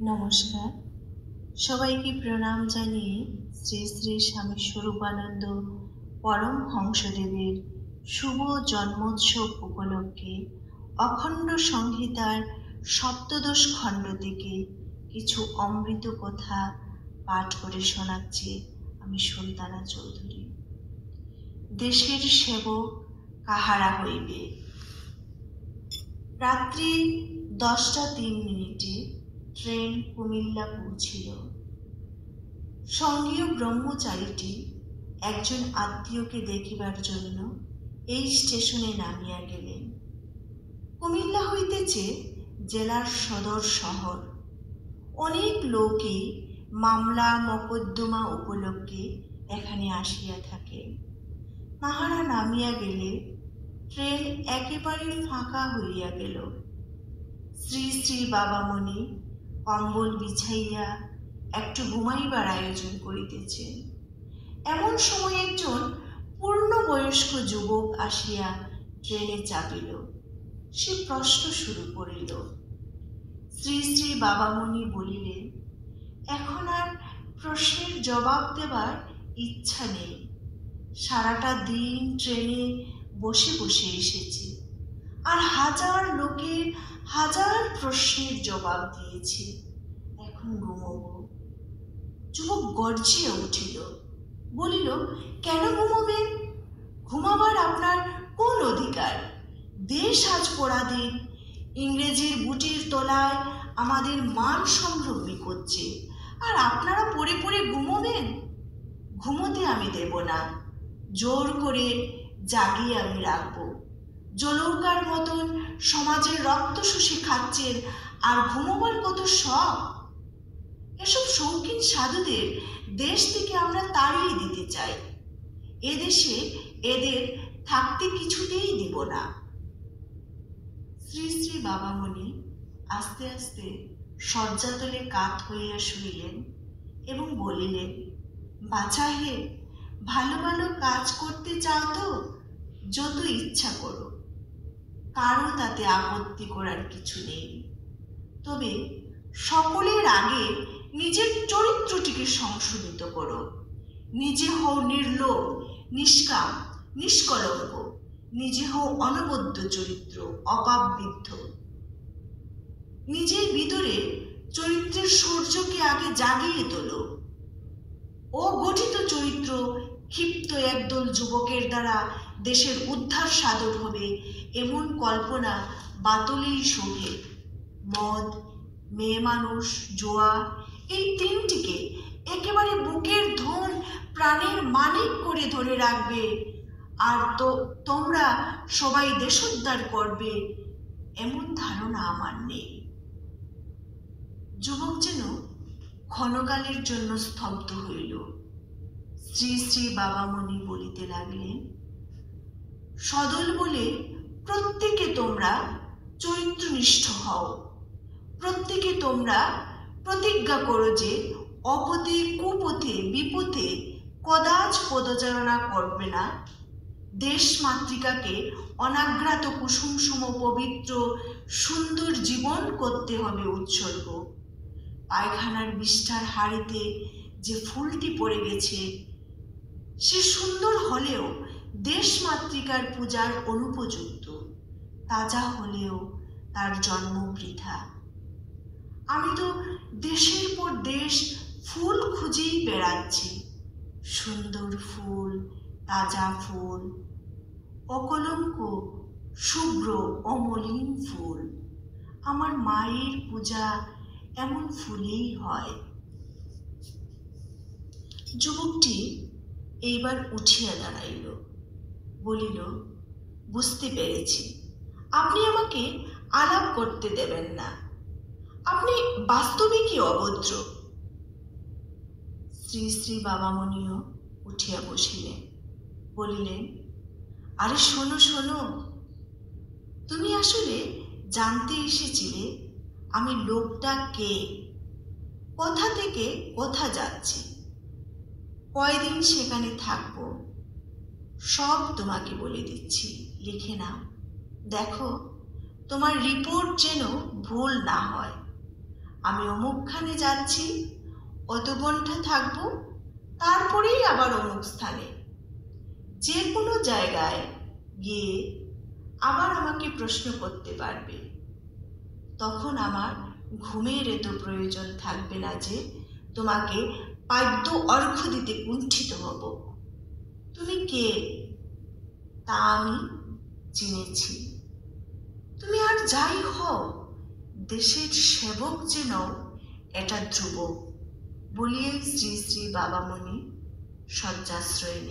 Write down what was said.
নমস্কার, সবাইকে প্রণাম জানিয়ে শ্রী শ্রী স্বামী স্বরূপানন্দ পরমহংসদেবের শুভ জন্মোৎসব উপলক্ষে অখণ্ড সংহিতার সপ্তদশ খণ্ড থেকে কিছু অমৃত কথা পাঠ করে শোনাচ্ছি আমি সুলতানা চৌধুরী। দেশের সেবক কাহারা হইবে। রাত্রি 10টা 3 মিনিটে ট্রেন কুমিল্লা পৌঁছিল। সঙ্গীয় ব্রহ্মচারীটি একজন আত্মীয়কে দেখিবার জন্য এই স্টেশনে নামিয়া গেলেন। কুমিল্লা হইতেছে জেলার সদর শহর। অনেক লোকই মামলা মকদ্দমা উপলক্ষে এখানে আসিয়া থাকে। তাহারা নামিয়া গেলে ট্রেন একেবারে ফাঁকা হইয়া গেল। শ্রী শ্রী বাবামণি কম্বল বিছাইয়া একটু ঘুমাইবার আয়োজন করিতেছে। এমন সময় একজন পূর্ণবয়স্ক যুবক আসিয়া ট্রেনে চাপিল। সে প্রশ্ন শুরু করিল। শ্রী শ্রী বাবামণি বলিলেন, এখন আর প্রশ্নের জবাব দেবার ইচ্ছা নেই। সারাটা দিন ট্রেনে বসে বসে এসেছি, আর হাজার লোকের হাজার প্রশ্নের জবাব দিয়েছি। এখন ঘুমোব। যুবক গর্জিয়া উঠিল, বলিল, কেন ঘুমোবেন? ঘুমাবার আপনার কোন অধিকার? দেশ আজ পরাধীন। ইংরেজির বুটির তলায় আমাদের মান সম্ভ্রম বিকোচ্ছে, আর আপনারা পড়ে পড়ে ঘুমোবেন? ঘুমোতে আমি দেব না। জোর করে জাগিয়ে আমি রাখবো। জলৌকার মতন সমাজের রক্ত শুষে খাচ্ছেন, আর ঘুমোবার কত শখ। এসব শৌখিন সাধুদের দেশ থেকে আমরা তাড়িয়ে দিতে চাই। এদেশে এদের থাকতে কিছুতেই দিব না। শ্রী শ্রী বাবামণি আস্তে আস্তে শয্যাতলে কাত হইয়া শুইলেন এবং বলিলেন, বাছা হে, ভালো ভালো কাজ করতে চাও তো যত ইচ্ছা করো, কারো তাতে আপত্তি করার কিছু নেই। তবে সকলের আগে নিজের চরিত্রটিকে সংশোধিত করো। নিজে হও নির্লোভ, নিষ্কাম, নিষ্কলঙ্ক। নিজে হও অনবদ্য চরিত্র, অপাববিদ্ধ। নিজের ভিতরে চরিত্রের সূর্যকে আগে জাগিয়ে তোলো। অগঠিত চরিত্র ক্ষিপ্ত একদল যুবকের দ্বারা দেশের উদ্ধার সাধন হবে, এমন কল্পনা বাতলেই শোভে। মদ, মেয়ে মানুষ, জোয়া, এই তিনটিকে একেবারে বুকের ধন, প্রাণের মালিক করে ধরে রাখবে, আর তো তোমরা সবাই দেশোদ্ধার করবে, এমন ধারণা আমার নেই। যুবক যেন ক্ষণকালের জন্য স্তব্ধ হইল। শ্রী শ্রী বাবামণি বলিতে লাগলেন, সদল বলে প্রত্যেকে তোমরা চরিত্রনিষ্ঠ হও। প্রত্যেকে তোমরা প্রতিজ্ঞা করো যে অপথে, কুপথে, বিপথে কদাচ পদচারণা করবে না। দেশ মাতৃকাকে অনাঘ্রাত কুসুম সম পবিত্র সুন্দর জীবন করতে হবে উৎসর্গ। পায়খানার বিষ্ঠার হাড়িতে যে ফুলটি পড়ে গেছে, সে সুন্দর হলেও দেশ মাতৃকার পূজার অনুপযুক্ত। তাজা হলেও তার জন্ম বৃথা। আমি তো দেশের পর দেশ ফুল খুঁজেই বেড়াচ্ছি। সুন্দর ফুল, তাজা ফুল, অকলঙ্ক, শুভ্র, অমলিন ফুল। আমার মায়ের পূজা এমন ফুলেই হয়। যুবকটি এইবার উঠিয়া দাঁড়াইল, বলিল, বুঝতে পেরেছি, আপনি আমাকে আলাপ করতে দেবেন না। আপনি বাস্তবিকই অভদ্র। শ্রী শ্রী বাবামণিও উঠিয়া বসিলেন, বলিলেন, আরে শোনো শোনো, তুমি আসলে জানতে এসেছিলে আমি লোকটা কে, কোথা থেকে কোথা যাচ্ছি, কয়দিন সেখানে থাকবো, সব তোমাকে বলে দিচ্ছি, লিখে নাও। দেখো তোমার রিপোর্ট যেন ভুল না হয়। আমি অমুকখানে যাচ্ছি, অত ঘন্টা থাকবো, তারপরেই আবার অমুক স্থানে। যে কোনো জায়গায় গিয়ে আবার আমাকে প্রশ্ন করতে পারবে। তখন আমার ঘুমের এত প্রয়োজন থাকবে না যে তোমাকে পাদ্য অর্ঘ্য দিতে কুণ্ঠিত হব। তুমি কে তা আমি চিনেছি। তুমি আর যাই হও, দেশের সেবক যে নও এটা ধ্রুব, বলিয়ে শ্রী শ্রী বাবামণি শয্যাশ্রয়ে